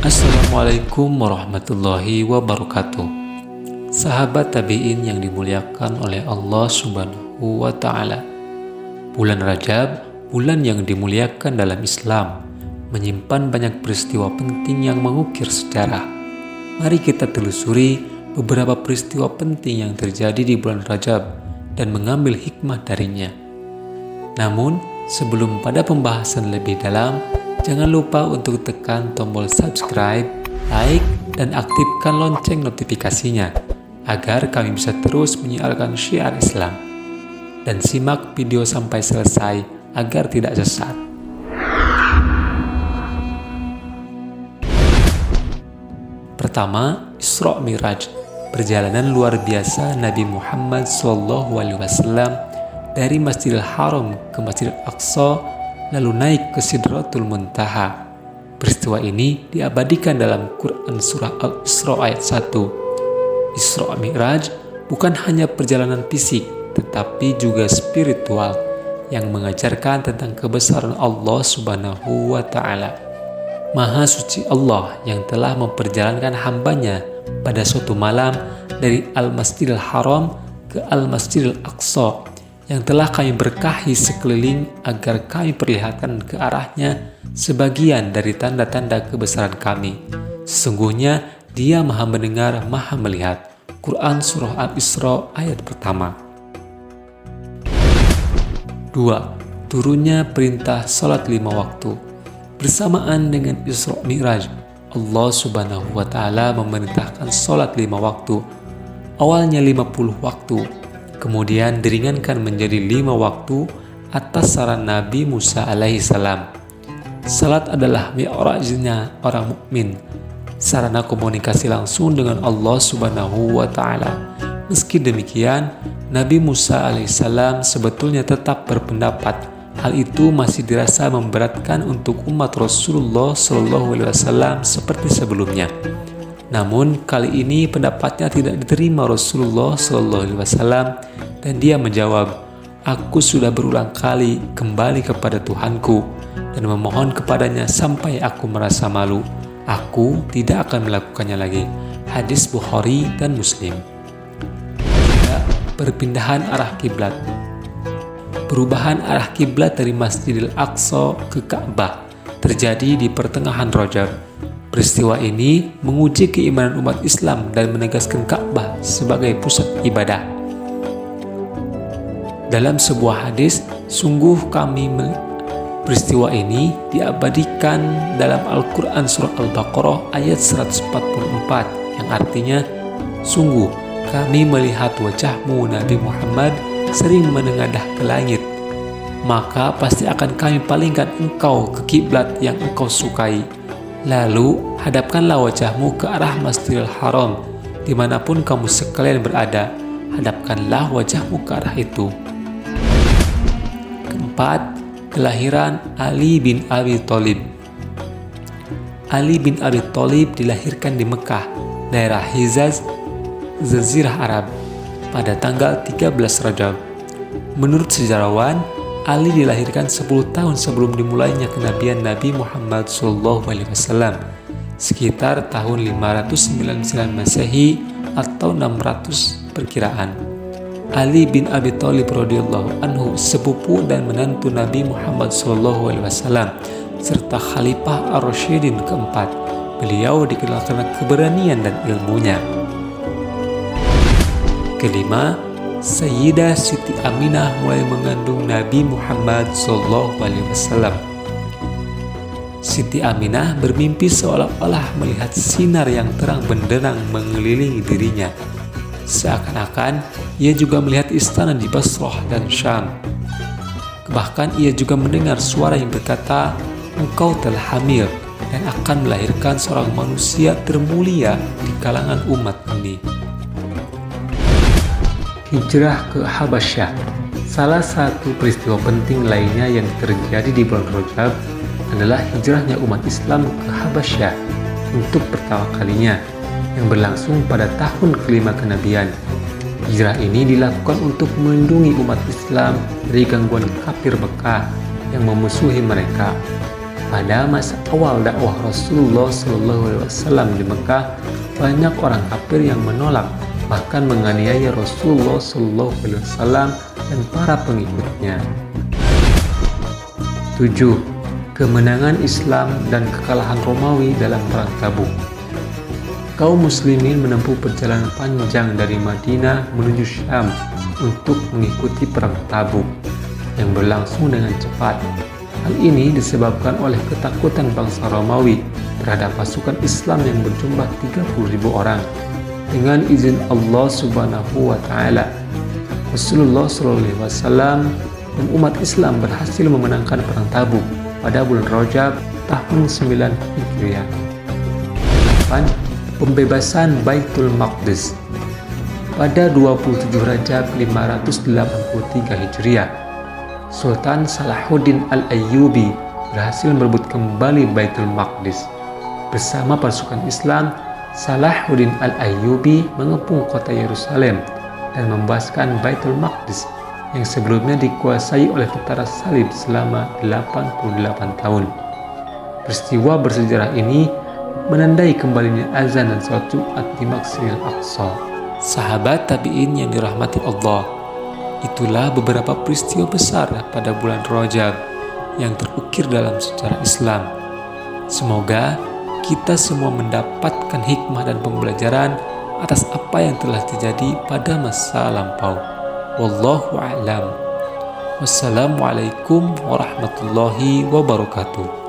Assalamualaikum warahmatullahi wabarakatuh. Sahabat tabi'in yang dimuliakan oleh Allah Subhanahu wa Ta'ala. Bulan Rajab, bulan yang dimuliakan dalam Islam, menyimpan banyak peristiwa penting yang mengukir sejarah. Mari kita telusuri beberapa peristiwa penting yang terjadi di bulan Rajab dan mengambil hikmah darinya. Namun, sebelum pada pembahasan lebih dalam, jangan lupa untuk tekan tombol subscribe, like, dan aktifkan lonceng notifikasinya agar kami bisa terus menyiarkan syiar Islam. Dan simak video sampai selesai agar tidak sesat. Pertama, Isra Mi'raj, perjalanan luar biasa Nabi Muhammad SAW dari Masjidil Haram ke Masjidil Aqsa, lalu naik ke Sidratul Muntaha. Peristiwa ini diabadikan dalam Quran Surah Al-Isra ayat 1. Isra Mi'raj bukan hanya perjalanan fisik, tetapi juga spiritual yang mengajarkan tentang kebesaran Allah Subhanahu wa Ta'ala. Maha suci Allah yang telah memperjalankan hambanya pada suatu malam dari Al-Masjidil Haram ke Al-Masjidil Aqsa, yang telah kami berkahi sekeliling agar kami perlihatkan ke arahnya sebagian dari tanda-tanda kebesaran kami. Sesungguhnya Dia Maha Mendengar, Maha Melihat. Quran Surah Al-Isra ayat pertama. 2. Turunnya perintah salat 5 waktu. Bersamaan dengan Isra Mi'raj, Allah Subhanahu wa Ta'ala memerintahkan salat 5 waktu. Awalnya 50 waktu, kemudian diringankan menjadi 5 waktu atas saran Nabi Musa alaihissalam. Salat adalah mi'rajnya orang mukmin, sarana komunikasi langsung dengan Allah Subhanahu wa Ta'ala. Meski demikian, Nabi Musa alaihissalam sebetulnya tetap berpendapat hal itu masih dirasa memberatkan untuk umat Rasulullah SAW seperti sebelumnya. Namun kali ini pendapatnya tidak diterima Rasulullah SAW dan dia menjawab, "Aku sudah berulang kali kembali kepada Tuhanku dan memohon kepadanya sampai aku merasa malu. Aku tidak akan melakukannya lagi." Hadis Bukhari dan Muslim. 3. Perpindahan arah kiblat. Perubahan arah kiblat dari Masjidil Aqsa ke Ka'bah terjadi di pertengahan Rajab. Peristiwa ini menguji keimanan umat Islam dan menegaskan Ka'bah sebagai pusat ibadah. Dalam sebuah hadis, peristiwa ini diabadikan dalam Al-Quran Surah Al-Baqarah ayat 144 yang artinya, "Sungguh kami melihat wajahmu Nabi Muhammad sering menengadah ke langit, maka pasti akan kami palingkan engkau ke kiblat yang engkau sukai. Lalu hadapkanlah wajahmu ke arah Masjidil Haram, dimanapun kamu sekalian berada, hadapkanlah wajahmu ke arah itu." 4. Kelahiran Ali bin Abi Thalib. Ali bin Abi Thalib dilahirkan di Mekah, daerah Hijaz, Jazirah Arab, pada tanggal 13 Rajab. Menurut sejarawan, Ali dilahirkan 10 tahun sebelum dimulainya kenabian Nabi Muhammad SAW, sekitar tahun 599 Masehi atau 600 perkiraan. Ali bin Abi Thalib radhiyallahu anhu sepupu dan menantu Nabi Muhammad SAW serta Khalifah Ar-Rasyidin keempat. Beliau dikenal karena keberanian dan ilmunya. 5. Sayyidah Siti Aminah mulai mengandung Nabi Muhammad SAW. Siti Aminah bermimpi seolah-olah melihat sinar yang terang benderang mengelilingi dirinya. Seakan-akan ia juga melihat istana di Basrah dan Syam. Bahkan ia juga mendengar suara yang berkata, "Engkau telah hamil dan akan melahirkan seorang manusia termulia di kalangan umat ini." Hijrah ke Habasyah. Salah satu peristiwa penting lainnya yang terjadi di bulan Rajab adalah hijrahnya umat Islam ke Habasyah untuk pertama kalinya, yang berlangsung pada tahun kelima kenabian. Hijrah ini dilakukan untuk melindungi umat Islam dari gangguan kafir Mekah yang memusuhi mereka. Pada masa awal dakwah Rasulullah SAW di Mekah, banyak orang kafir yang menolak, bahkan menganiaya Rasulullah SAW dan para pengikutnya. 7. Kemenangan Islam dan kekalahan Romawi dalam Perang Tabuk. Kaum muslimin menempuh perjalanan panjang dari Madinah menuju Syam untuk mengikuti Perang Tabuk yang berlangsung dengan cepat. Hal ini disebabkan oleh ketakutan bangsa Romawi terhadap pasukan Islam yang berjumlah 30.000 orang. Dengan izin Allah Subhanahu wa Ta'ala, Rasulullah SAW dan umat Islam berhasil memenangkan Perang Tabuk pada bulan Rajab tahun 9 Hijriah. 8. Pembebasan Baitul Maqdis. Pada 27 Rajab 583 Hijriah, Sultan Salahuddin Al-Ayyubi berhasil merebut kembali Baitul Maqdis. Bersama pasukan Islam, Salahuddin Al-Ayyubi mengepung kota Yerusalem dan membebaskan Baitul Maqdis yang sebelumnya dikuasai oleh tentara salib selama 88 tahun. Peristiwa bersejarah ini menandai kembalinya azan dan salat Jumat di Masjidil Aqsa. Sahabat tabi'in yang dirahmati Allah, itulah beberapa peristiwa besar pada bulan Rajab yang terukir dalam sejarah Islam. Semoga kita semua mendapatkan hikmah dan pembelajaran atas apa yang telah terjadi pada masa lampau. Wallahu a'lam. Wassalamualaikum warahmatullahi wabarakatuh.